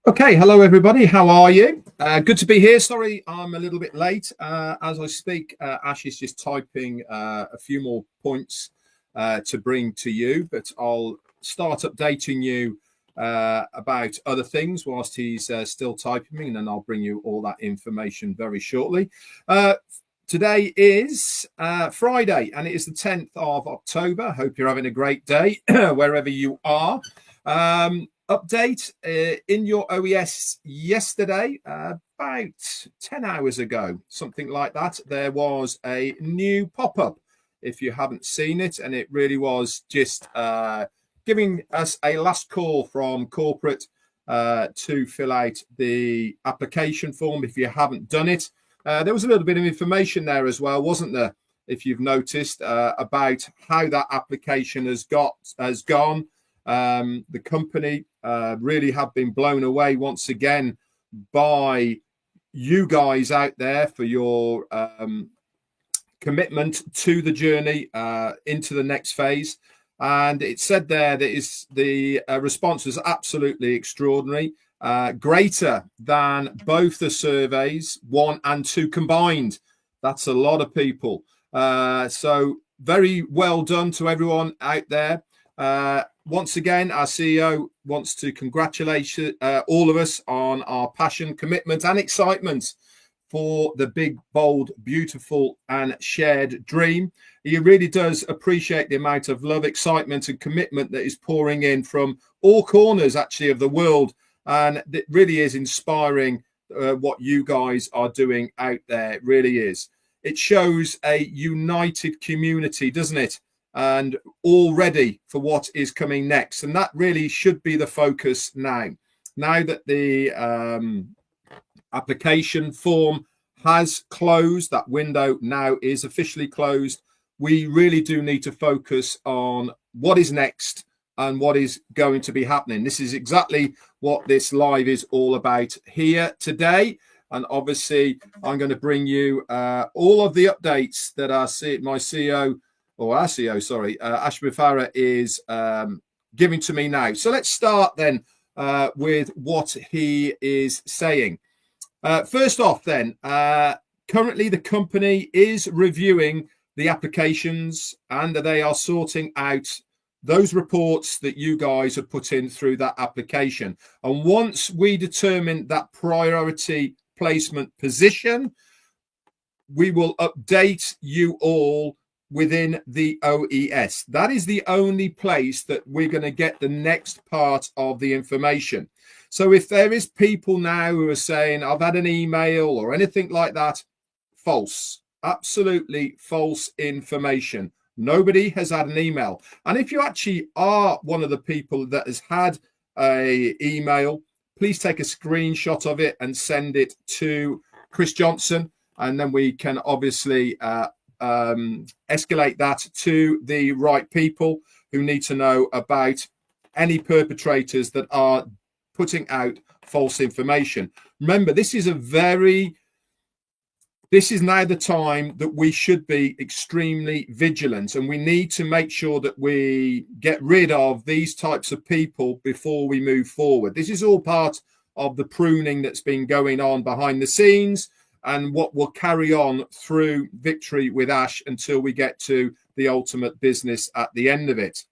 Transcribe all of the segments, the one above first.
Okay, hello everybody. How are you? Good to be here. Sorry, I'm a little bit late. As I speak, Ash is just typing a few more points to bring to you, but I'll start updating you about other things whilst he's still typing, and then I'll bring you all that information very shortly. Today is Friday, and it is the 10th of October. Hope you're having a great day wherever you are. Update in your OES yesterday, about 10 hours ago, something like that. There was a new pop-up, if you haven't seen it, and it really was just giving us a last call from corporate to fill out the application form if you haven't done it. There was a little bit of information there as well, wasn't there, if you've noticed, about how that application has gone. The company really have been blown away once again by you guys out there for your commitment to the journey into the next phase. And it said there that the response was absolutely extraordinary, greater than both the surveys 1 and 2 combined. That's a lot of people. So very well done to everyone out there. Once again, our CEO wants to congratulate all of us on our passion, commitment, and excitement for the big, bold, beautiful, and shared dream. He really does appreciate the amount of love, excitement, and commitment that is pouring in from all corners, actually, of the world. And it really is inspiring what you guys are doing out there. It really is. It shows a united community, doesn't it? And all ready for what is coming next. And that really should be the focus now. Now that the application form has closed, that window now is officially closed, we really do need to focus on what is next and what is going to be happening. This is exactly what this live is all about here today. And obviously, I'm going to bring you all of the updates that our CEO, Ash Mufareh is giving to me now. So let's start then with what he is saying. First off then, currently the company is reviewing the applications and they are sorting out those reports that you guys have put in through that application. And once we determine that priority placement position, we will update you all within the OES. That is the only place that we're going to get the next part of the information. So if there is people now who are saying, I've had an email or anything like that, false, absolutely false information. Nobody has had an email. And if you actually are one of the people that has had an email, please take a screenshot of it and send it to Chris Johnson. And then we can obviously escalate that to the right people who need to know about any perpetrators that are putting out false information. Remember, this is now the time that we should be extremely vigilant, and we need to make sure that we get rid of these types of people before we move forward. This is all part of the pruning that's been going on behind the scenes and what will carry on through Victory with Ash until we get to the ultimate business at the end of it.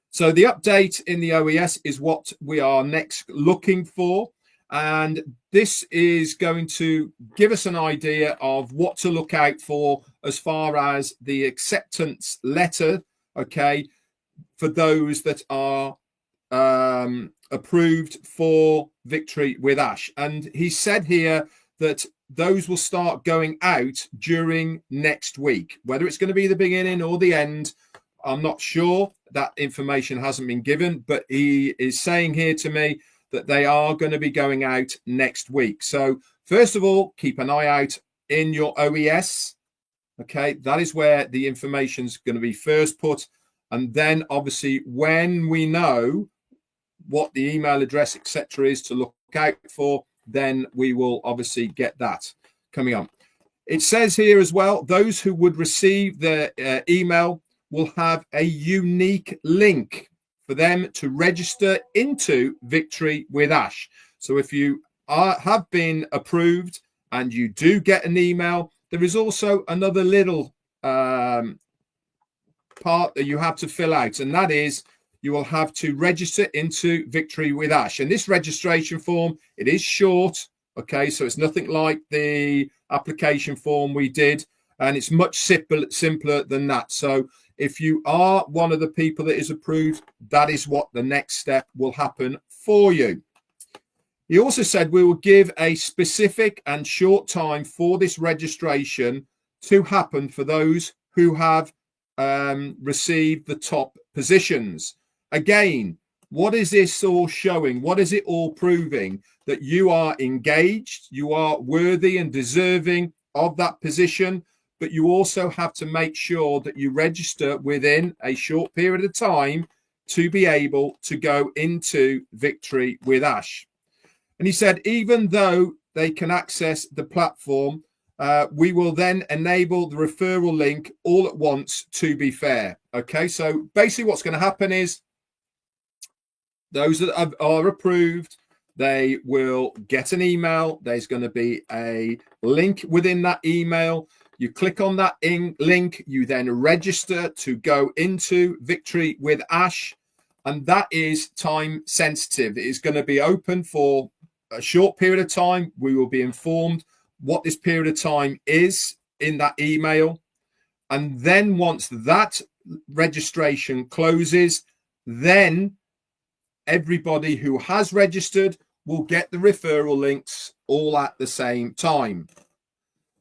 So the update in the OES is what we are next looking for. And this is going to give us an idea of what to look out for as far as the acceptance letter, okay, for those that are approved for Victory with Ash. And he said here that those will start going out during next week. Whether it's going to be the beginning or the end, I'm not sure. That information hasn't been given, but he is saying here to me that they are going to be going out next week. So first of all, keep an eye out in your OES. Okay, that is where the information's going to be first put. And then obviously when we know what the email address, etc., is to look out for, then we will obviously get that coming on. It says here as well, those who would receive the email will have a unique link for them to register into Victory with Ash. So if you have been approved and you do get an email, there is also another little part that you have to fill out, and that is you will have to register into Victory with Ash. And this registration form, it is short, okay, so it's nothing like the application form we did, and it's much simpler than that. So if you are one of the people that is approved, that is what the next step will happen for you. He also said we will give a specific and short time for this registration to happen for those who have received the top positions. Again, what is this all showing? What is it all proving? That you are engaged, you are worthy and deserving of that position, but you also have to make sure that you register within a short period of time to be able to go into Victory with Ash. And he said, even though they can access the platform, we will then enable the referral link all at once to be fair. Okay, so basically what's going to happen is those that are approved, they will get an email. There's going to be a link within that email. You click on that link, you then register to go into Victory with Ash, and that is time sensitive. It is going to be open for a short period of time. We will be informed what this period of time is in that email. And then once that registration closes, then everybody who has registered will get the referral links all at the same time.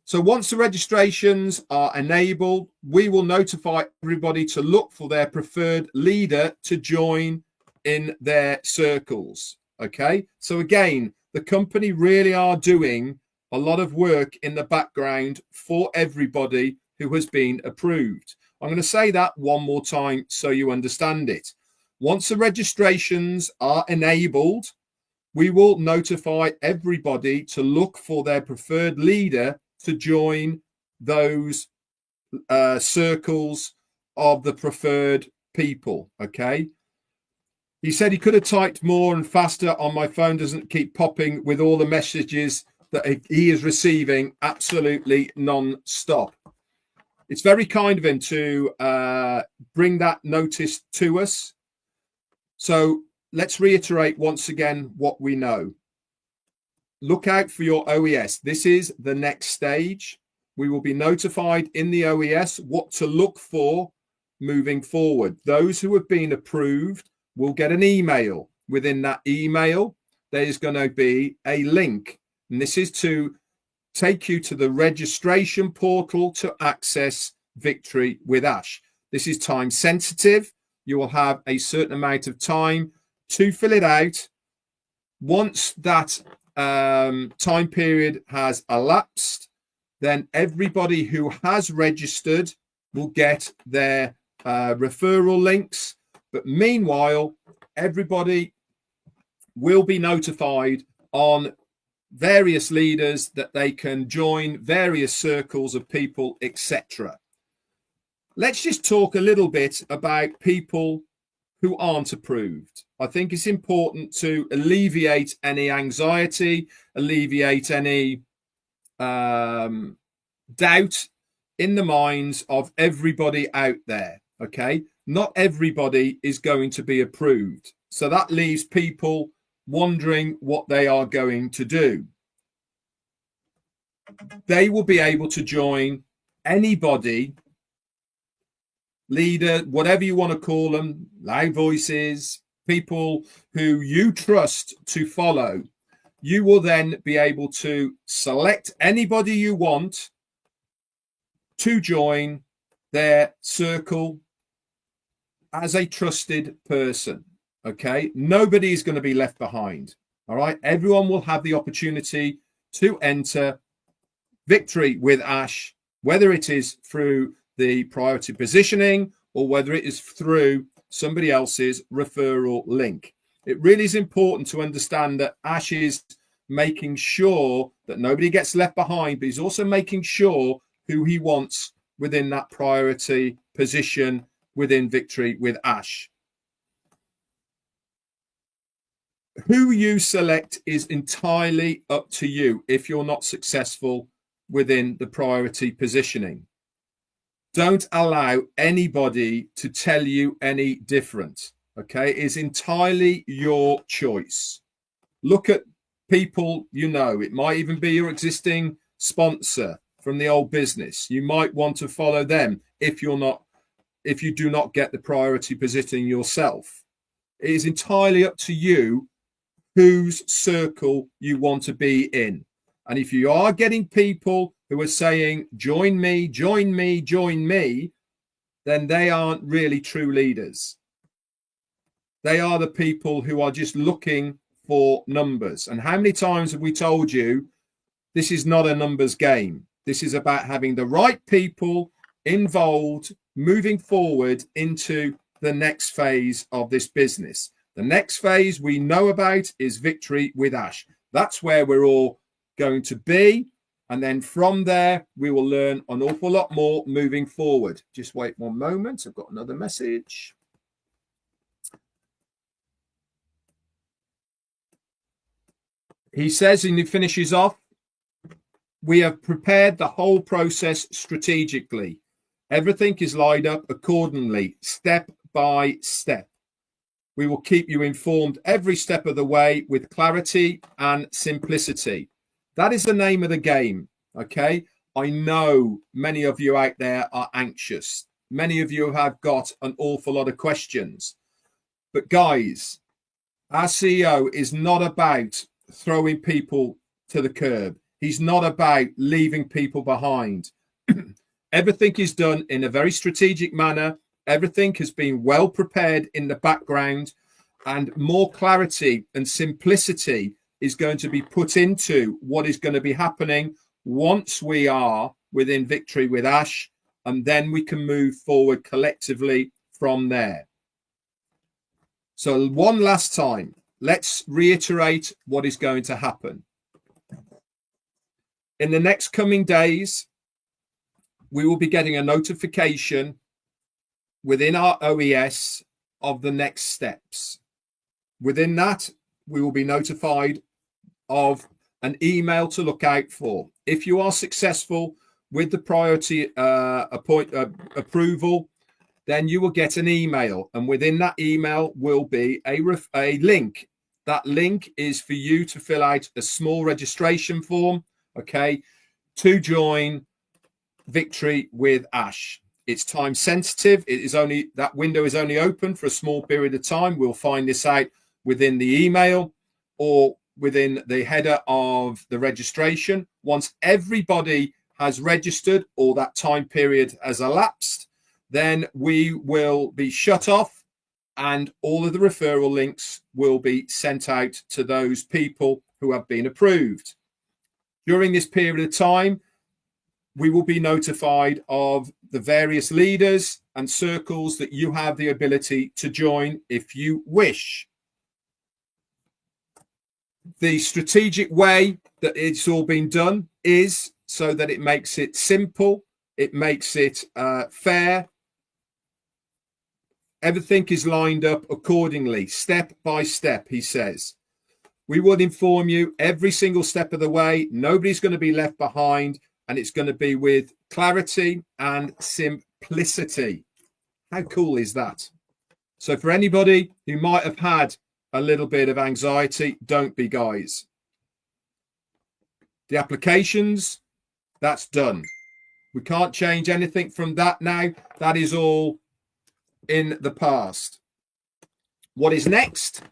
So once the registrations are enabled, we will notify everybody to look for their preferred leader to join in their circles. Okay, so again, the company really are doing a lot of work in the background for everybody who has been approved. I'm going to say that one more time so you understand it. Once the registrations are enabled, we will notify everybody to look for their preferred leader to join those circles of the preferred people. Okay. He said he could have typed more and faster. On my phone doesn't keep popping with all the messages that he is receiving absolutely non-stop. It's very kind of him to bring that notice to us. So let's reiterate once again what we know. Look out for your OES. This is the next stage. We will be notified in the OES what to look for moving forward. Those who have been approved will get an email. Within that email, there's going to be a link. And this is to take you to the registration portal to access Victory with Ash. This is time sensitive. You will have a certain amount of time to fill it out. Once that time period has elapsed, then everybody who has registered will get their referral links. But meanwhile, everybody will be notified on various leaders that they can join various circles of people, etc. Let's just talk a little bit about people who aren't approved. I think it's important to alleviate any anxiety, alleviate any doubt in the minds of everybody out there. Okay, not everybody is going to be approved. So that leaves people wondering what they are going to do. They will be able to join anybody, leader, whatever you want to call them, loud voices, people who you trust to follow. You will then be able to select anybody you want to join their circle as a trusted person. Okay, nobody is going to be left behind. All right, everyone will have the opportunity to enter Victory with Ash, whether it is through the priority positioning or whether it is through somebody else's referral link. It really is important to understand that Ash is making sure that nobody gets left behind, but he's also making sure who he wants within that priority position within Victory with Ash. Who you select is entirely up to you if you're not successful within the priority positioning. Don't allow anybody to tell you any different. Okay, it's entirely your choice. Look at people you know. It might even be your existing sponsor from the old business. You might want to follow them if you do not get the priority positioning yourself. It is entirely up to you whose circle you want to be in. And if you are getting people who are saying, join me, join me, join me, then they aren't really true leaders. They are the people who are just looking for numbers. And how many times have we told you this is not a numbers game? This is about having the right people involved, moving forward into the next phase of this business. The next phase we know about is Victory with Ash. That's where we're all going to be. And then from there, we will learn an awful lot more moving forward. Just wait one moment. I've got another message. He says, and he finishes off, we have prepared the whole process strategically. Everything is lined up accordingly, step by step. We will keep you informed every step of the way with clarity and simplicity. That is the name of the game, okay? I know many of you out there are anxious. Many of you have got an awful lot of questions. But guys, our CEO is not about throwing people to the curb. He's not about leaving people behind. Everything is done in a very strategic manner. Everything has been well prepared in the background, and more clarity and simplicity is going to be put into what is going to be happening once we are within Victory with Ash, and then we can move forward collectively from there. So one last time, let's reiterate what is going to happen. In the next coming days, we will be getting a notification within our OES of the next steps. Within that, we will be notified of an email to look out for. If you are successful with the priority approval, then you will get an email, and within that email will be a link. That link is for you to fill out a small registration form, okay, to join Victory with Ash. It's time sensitive. It is only, that window is only open for a small period of time. We'll find this out within the email or within the header of the registration. Once everybody has registered or that time period has elapsed, then we will be shut off and all of the referral links will be sent out to those people who have been approved. During this period of time, we will be notified of the various leaders and circles that you have the ability to join if you wish. The strategic way that it's all been done is so that it makes it simple, it makes it fair. Everything is lined up accordingly, step by step, he says. We will inform you every single step of the way. Nobody's going to be left behind, and it's going to be with clarity and simplicity. How cool is that? So for anybody who might have had a little bit of anxiety, don't be, guys. The applications, that's done. We can't change anything from that now. That is all in the past. What is next?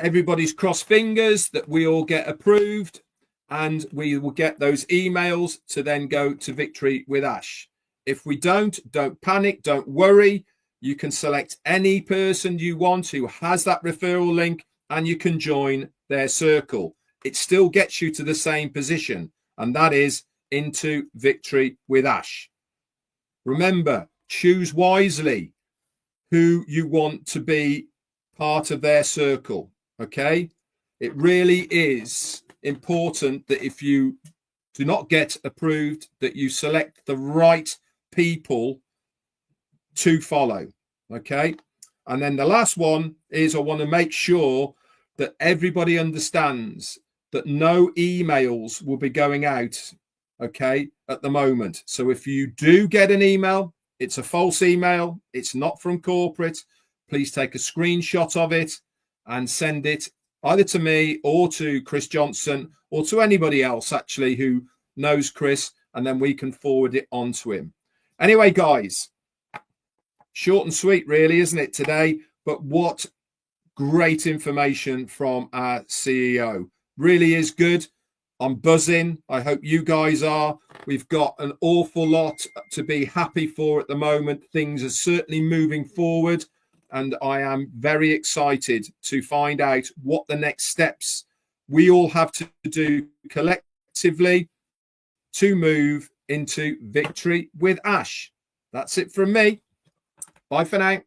Everybody's crossed fingers that we all get approved, and we will get those emails to then go to Victory with Ash. If we don't panic, don't worry. You can select any person you want who has that referral link, and you can join their circle. It still gets you to the same position, and that is into Victory with Ash. Remember, choose wisely who you want to be part of their circle, okay? It really is important that if you do not get approved, that you select the right people to follow, okay? And then the last one is I want to make sure that everybody understands that no emails will be going out, okay, at the moment. So if you do get an email, it's a false email, it's not from corporate, please take a screenshot of it and send it either to me or to Chris Johnson or to anybody else actually who knows Chris, and then we can forward it on to him. Anyway, guys, short and sweet really, isn't it, today? But what great information from our CEO. Really is good. I'm buzzing. I hope you guys are. We've got an awful lot to be happy for at the moment. Things are certainly moving forward, and I am very excited to find out what the next steps we all have to do collectively to move into victory with Ash. That's it from me. Bye for now.